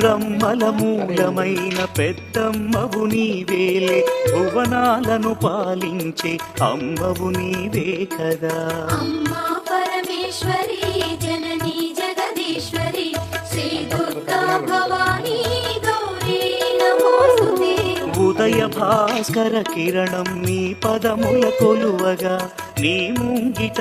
ముగురమ్మల మూలమైన పెద్దమ్మవు నీవేలే, భువనాలను పాలించే అమ్మవు నీవే కదా. అమ్మా పరమేశ్వరి జననీ జగదీశ్వరి శ్రీ దుర్గా భవానీ గౌరీ నమోస్తుతే. ఉదయ భాస్కర కిరణం నీ పదముల కొలువగా నీ ముంగిట